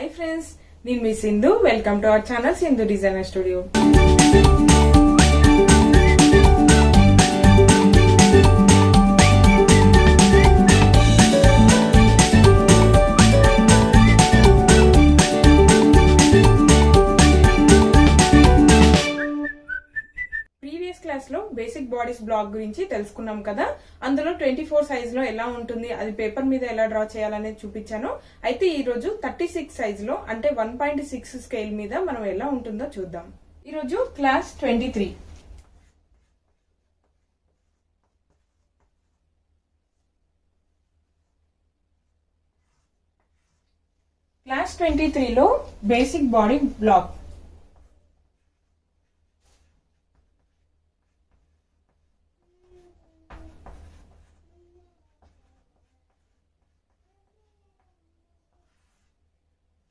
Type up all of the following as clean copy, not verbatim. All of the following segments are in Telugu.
హాయ్ ఫ్రెండ్స్, నేను మీ Sindhu. Welcome to our channel Sindhu designer studio. Class లో బేసిక్ బాడీస్ బ్లాక్ గురించి తెలుసుకున్నాం కదా. అందులో 24 సైజ్ లో ఎలా ఉంటుంది, అది పేపర్ మీద ఎలా డ్రా చేయాలనేది చూపించాను. అయితే ఈ రోజు 36 సైజ్ లో అంటే 1.6 స్కేల్ మీద మనం ఎలా ఉంటుందో చూద్దాం. ఈ రోజు క్లాస్ 23. క్లాస్ 23లో basic body block.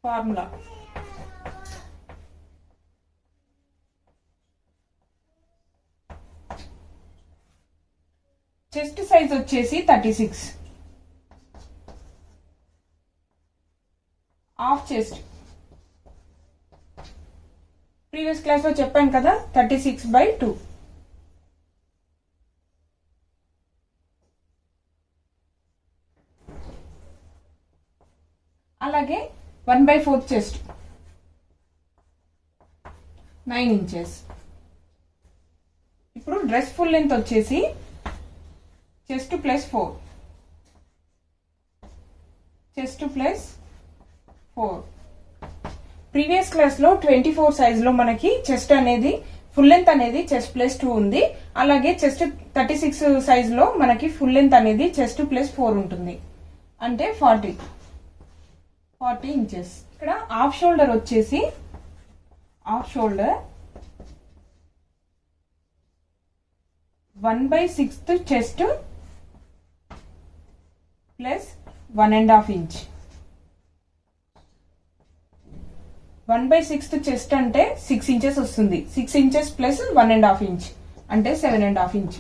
Formula chest size వచ్చేసి 36. హాఫ్ చెస్ట్ ప్రీవియస్ క్లాస్ లో చెప్పాను కదా, 36/2. అలాగే 1/4 చెస్ట్ 9 ఇంచెస్. ఇప్పుడు డ్రెస్ ఫుల్ లెంత్ వచ్చేసి చెస్ట్ +4, చెస్ట్ +4. ప్రీవియస్ క్లాస్ లో 24 సైజ్ లో మనకి చెస్ట్ అనేది ఫుల్ లెంత్ అనేది చెస్ట్ +2 ఉంది. అలాగే చెస్ట్ 36 సైజ్ లో మనకి ఫుల్ లెంత్ అనేది చెస్ట్ +4 ఉంటుంది, అంటే 40 ఇంచెస్. ఇక్కడ హాఫ్ షోల్డర్ వచ్చేసి half shoulder 1/6 chest plus 1.5 inch. 1/6 chest అంటే 6 ఇంచెస్ వస్తుంది. 6 ఇంచెస్ ప్లస్ 1.5 ఇంచ్ అంటే 7.5 ఇంచ్.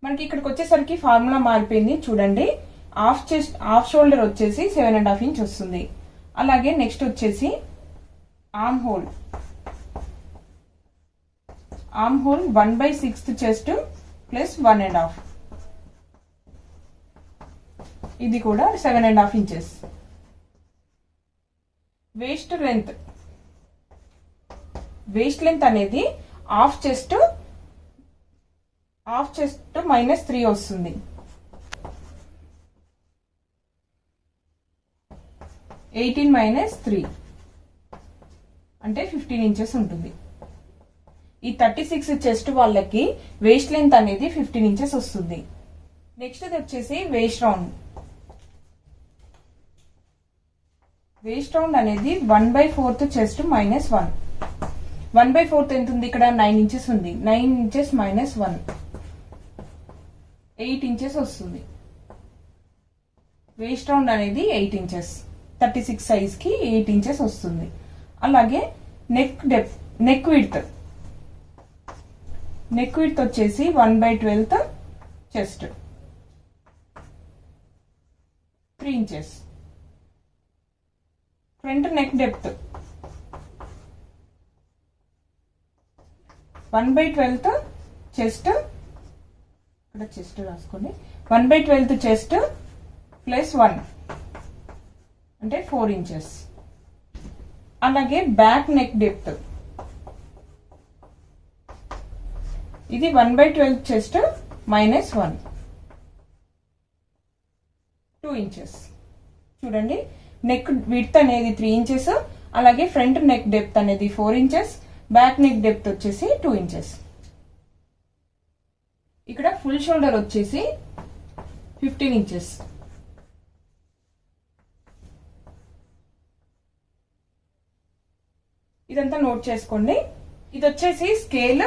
మనకి ఇక్కడికి వచ్చేసరికి ఫార్ములా మారిపోయింది చూడండి. హాఫ్ షోల్డర్ వచ్చేసి 7.5 ఇంచ్ వస్తుంది. అలాగే నెక్స్ట్ వచ్చేసి ఆర్మ్ హోల్ 1/6 చెస్ట్ ప్లస్ 1.5, ఇది కూడా 7.5 ఇంచెస్. వేస్ట్ లెంత్ అనేది హాఫ్ చెస్ట్ -3 వస్తుంది. 18 - 3 అంటే 15 ఇంచెస్ ఉంటుంది. ఈ 36 చెస్ట్ వాళ్ళకి వేస్ట్ లెంత్ అనేది 15 ఇంచెస్ వస్తుంది. నెక్స్ట్ వచ్చేసి వేస్ట్ రౌండ్ అనేది 1/4 చెస్ట్ -1. 1/4 ఎంత ఉంది ఇక్కడ? 9 ఇంచెస్ ఉంది. 9 ఇంచెస్ -1 8 ఇంచెస్ వస్తుంది. వేస్ట్ రౌండ్ అనేది 8 ఇంచెస్. 36 సైజ్ కి 8 ఇంచెస్ వస్తుంది. అలాగే నెక్ విడ్త్ వచ్చేసి 1/12 chest 3 inches. Front neck depth 1/12 chest, ఇక్కడ చెస్ట్ రాసుకోండి. 1/12 చెస్ట్ ప్లస్ 1 అంటే 4 ఇంచెస్. అలాగే బ్యాక్ నెక్ డెప్త్ ఇది 1/12 చెస్ట్ -1 2 ఇంచెస్. చూడండి, నెక్ విడ్త్ అనేది 3 ఇంచెస్. అలాగే ఫ్రంట్ నెక్ డెప్త్ అనేది 4 ఇంచెస్. బ్యాక్ నెక్ డెప్త్ వచ్చేసి 2 ఇంచెస్. ఇక్కడ ఫుల్ షోల్డర్ వచ్చేసి 15 ఇంచెస్. ఇదంతా నోట్ చేసుకోండి. ఇది వచ్చేసి స్కేల్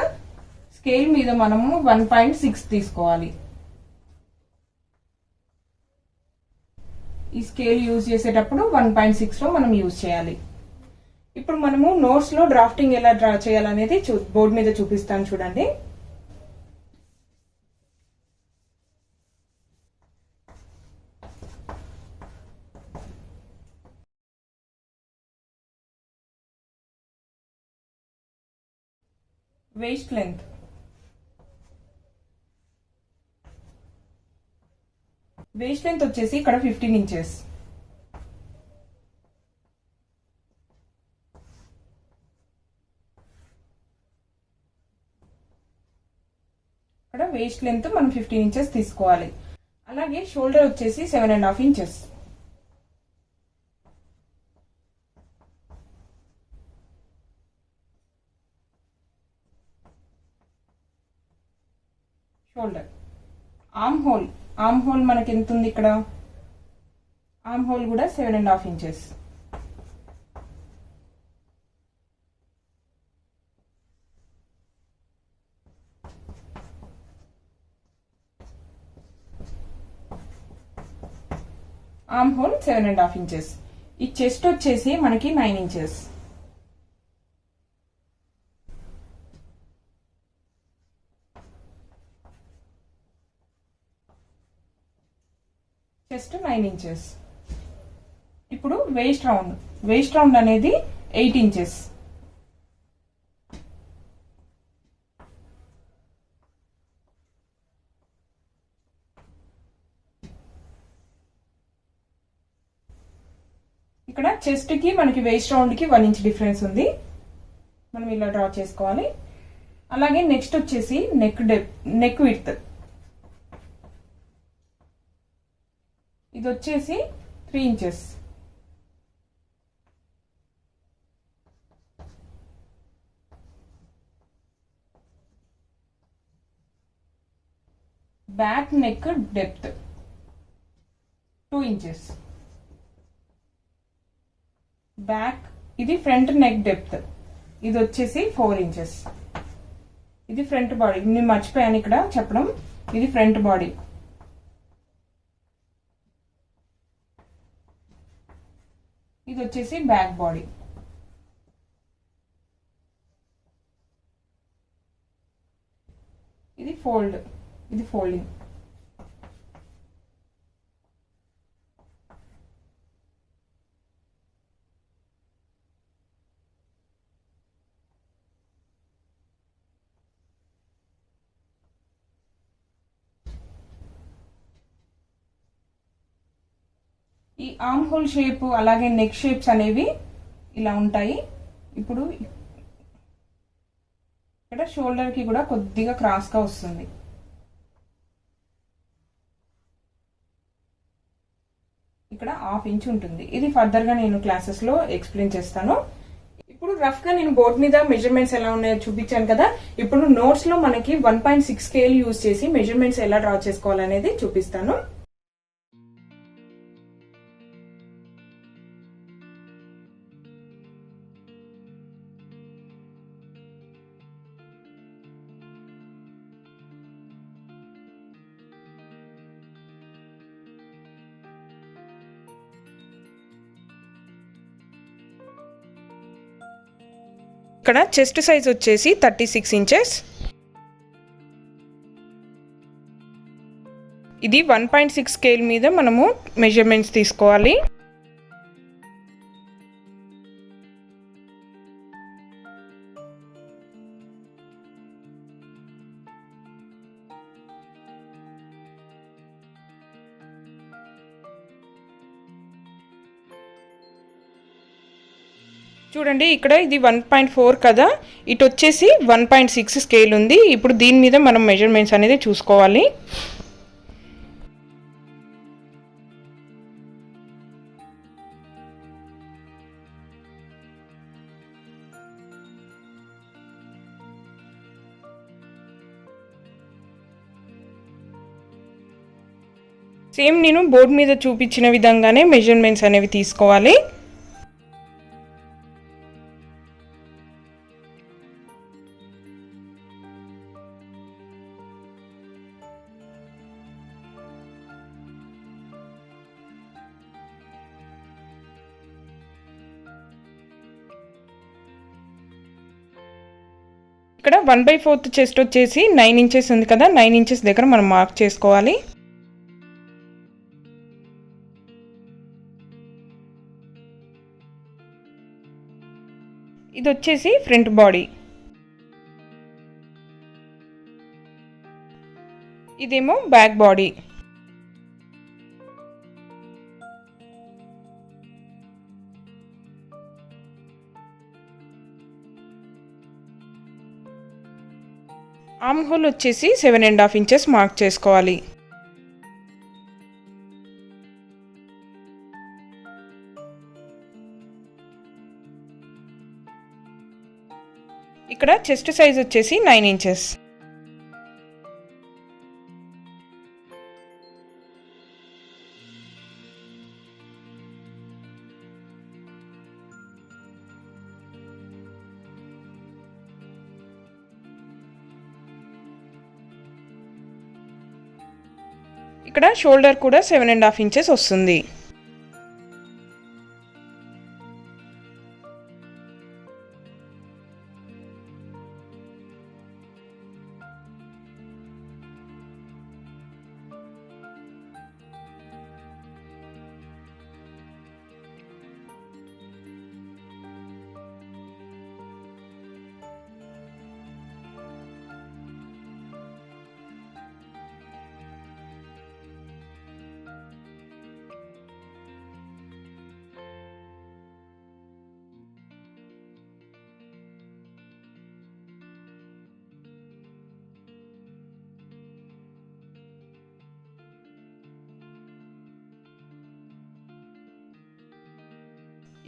మీద మనము 1.6 తీసుకోవాలి. ఈ స్కేల్ యూజ్ చేసేటప్పుడు 1.6 లో మనం యూజ్ చేయాలి. ఇప్పుడు మనము నోట్స్ లో డ్రాఫ్టింగ్ ఎలా డ్రా చేయాలనేది బోర్డు మీద చూపిస్తాను చూడండి. వేస్ట్ లెంత్ వచ్చేసి ఇక్కడ 15 ఇంచెస్. ఇక్కడ వేస్ట్ లెంత్ మనం 15 ఇంచెస్ తీసుకోవాలి. అలాగే షోల్డర్ వచ్చేసి 7.5 ఇంచెస్. షోల్డర్ ఆర్మ్ హోల్ మనకి ఎంత ఉంది ఇక్కడ? ఆర్మ్ హోల్ కూడా 7.5 ఇంచెస్. Arm whole 7.5 inches. ఈ చెస్ట్ వచ్చేసి మనకి 9 ఇంచెస్. Chest 9 inches. ఇప్పుడు వేస్ట్ రౌండ్ అనేది 8 ఇంచెస్. ఇక్కడ చెస్ట్ కి మనకి వేస్ట్ రౌండ్ కి 1 ఇంచ్ డిఫరెన్స్ ఉంది. మనం ఇలా డ్రా చేసుకోవాలి. అలాగే నెక్స్ట్ వచ్చేసి నెక్ విడ్త్. ఇది వచ్చేసి 3 inches. Back neck depth 2 inches. Back ఇది ఫ్రంట్ నెక్ డెప్త్, ఇది వచ్చేసి 4 ఇంచెస్. ఇది ఫ్రంట్ బాడీ. నేను మర్చిపోయాను ఇక్కడ చెప్పడం, ఇది ఫ్రంట్ బాడీ. ఇది వచ్చేసి బ్యాక్ బాడీ. ఇది ఫోల్డింగ్. ఈ ఆర్మ్ హోల్ షేప్ అలాగే నెక్ షేప్స్ అనేవి ఇలా ఉంటాయి. ఇప్పుడు ఇక్కడ షోల్డర్ కి కూడా కొద్దిగా క్రాస్ గా వస్తుంది. ఇక్కడ 1/2 ఇంచ్ ఉంటుంది. ఇది ఫర్దర్ గా నేను క్లాసెస్ లో ఎక్స్ప్లెయిన్ చేస్తాను. ఇప్పుడు రఫ్ గా నేను బోర్డ్ మీద మెజర్మెంట్స్ ఎలా ఉన్నాయో చూపించాను కదా. ఇప్పుడు నోట్స్ లో మనకి 1.6 స్కేల్ యూజ్ చేసి మెజర్మెంట్స్ ఎలా డ్రా చేసుకోవాలనేది చూపిస్తాను. ఇక్కడ చెస్ట్ సైజ్ వచ్చేసి 36 ఇంచెస్. ఇది 1.6 స్కేల్ మీద మనము మెజర్మెంట్స్ తీసుకోవాలి. చూడండి ఇక్కడ ఇది 1.4 కదా, ఇటు వచ్చేసి 1.6 స్కేల్ ఉంది. ఇప్పుడు దీని మీద మనం మెజర్మెంట్స్ అనేది చూసుకోవాలి. సేమ్ నేను బోర్డు మీద చూపించిన విధంగానే మెజర్మెంట్స్ అనేవి తీసుకోవాలి. ఇక్కడ 1/4 చెస్ట్ వచ్చేసి 9 ఇంచెస్ ఉంది కదా, 9 ఇంచెస్ దగ్గర మనం మార్క్ చేసుకోవాలి. ఇది వచ్చేసి ఫ్రంట్ బాడీ. ఇదేమో బ్యాక్ బాడీ. ఆర్మ్ హోల్ వచ్చేసి 7.5 ఇంచెస్ మార్క్ చేసుకోవాలి. ఇక్కడ చెస్ట్ సైజ్ వచ్చేసి 9 ఇంచెస్. ఇక్కడ షోల్డర్ కూడా 7.5 ఇంచెస్ వస్తుంది.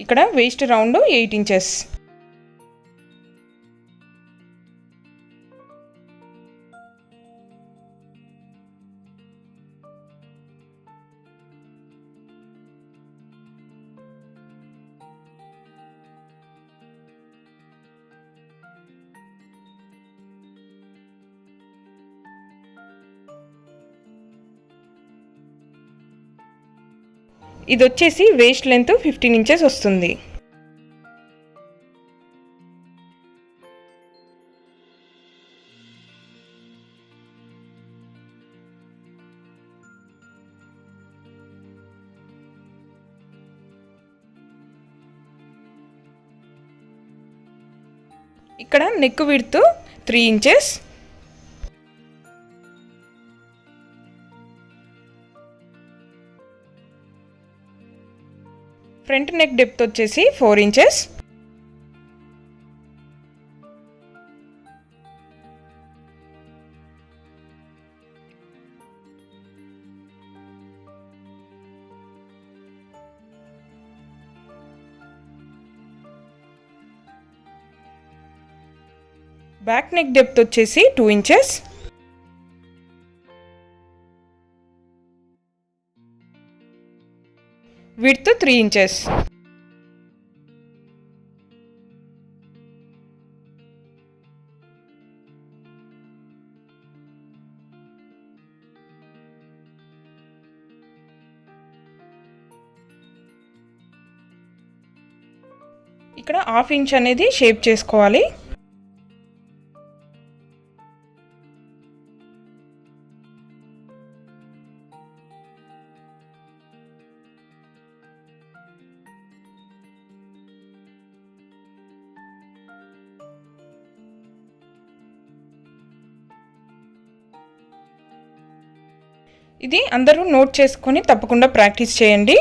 ఇక్కడ వేస్ట్ రౌండ్ 8 ఇంచెస్. ఇది వచ్చేసి వేస్ట్ లెంత్ 15 ఇంచెస్ వస్తుంది. ఇక్కడ neck width 3 inches. Front neck depth వచ్చేసి 4 ఇంచెస్. బ్యాక్ నెక్ డెప్త్ వచ్చేసి 2 ఇంచెస్. Width 3 inches. ఇక్కడ 1/2 ఇంచ్ అనేది షేప్ చేసుకోవాలి. ఇది అందరూ నోట్ చేసుకొని తప్పకుండా ప్రాక్టీస్ చేయండి.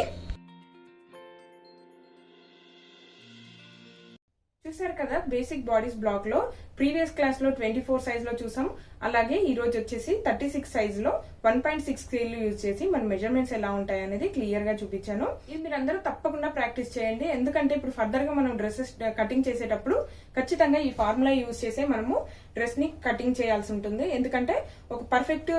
చూసారు కదా, బేసిక్ బాడీస్ బ్లాక్ లో ప్రీవియస్ క్లాస్ లో 24 సైజ్ లో చూసాం. అలాగే ఈ రోజు వచ్చేసి 36 సైజ్ లో 1.6 స్కేల్ యూజ్ చేసి మన మెజర్మెంట్స్ ఎలా ఉంటాయి అనేది క్లియర్ గా చూపించాను. ఇది మీరు అందరూ తప్పకుండా ప్రాక్టీస్ చేయండి. ఎందుకంటే ఇప్పుడు ఫర్దర్ గా మనం డ్రెస్సెస్ కటింగ్ చేసేటప్పుడు ఖచ్చితంగా ఈ ఫార్ములా యూజ్ చేసే మనము డ్రెస్ ని కటింగ్ చేయాల్సి ఉంటుంది. ఎందుకంటే ఒక పర్ఫెక్ట్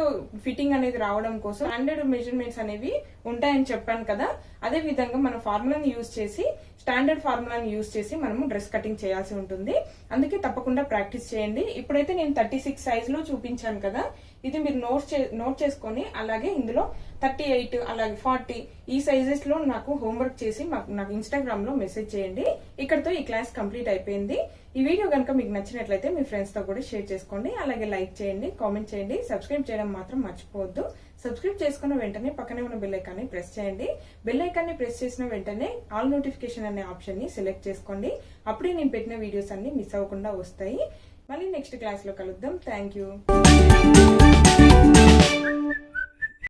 ఫిట్టింగ్ అనేది రావడం కోసం స్టాండర్డ్ మెజర్మెంట్స్ అనేవి ఉంటాయని చెప్పాను కదా. అదే విధంగా మనం ఫార్ములాని యూజ్ చేసి స్టాండర్డ్ ఫార్ములాని యూజ్ చేసి మనము డ్రెస్ కటింగ్ చేయాల్సి ఉంటుంది. అందుకే తప్పకుండా ప్రాక్టీస్ చేయండి. ఇప్పుడైతే నేను 36 సైజ్ లో చూపించాను కదా, ఇది మీరు నోట్ చేసుకొని అలాగే ఇందులో 38 అలాగే 40 ఈ సైజెస్ లో నాకు హోంవర్క్ చేసి నాకు ఇన్స్టాగ్రామ్ లో మెసేజ్ చేయండి. ఇక్కడతో ఈ క్లాస్ కంప్లీట్ అయిపోయింది. ఈ వీడియో కనుక మీకు నచ్చినట్లయితే మీ ఫ్రెండ్స్ తో కూడా షేర్ చేసుకోండి. అలాగే లైక్ చేయండి, కామెంట్ చేయండి, సబ్స్క్రైబ్ చేయడం మాత్రం మర్చిపోవద్దు. సబ్స్క్రైబ్ చేసుకున్న వెంటనే పక్కనే ఉన్న బెల్ ఐకాన్ని ప్రెస్ చేయండి. బెల్ ఐకాన్ని ప్రెస్ చేసిన వెంటనే ఆల్ నోటిఫికేషన్ అనే ఆప్షన్ ని సెలెక్ట్ చేసుకోండి. అప్పుడే నేను పెట్టిన వీడియోస్ అన్ని మిస్ అవ్వకుండా వస్తాయి. మళ్ళీ నెక్స్ట్ క్లాస్ లో కలుద్దాం. Thank you. మచ్.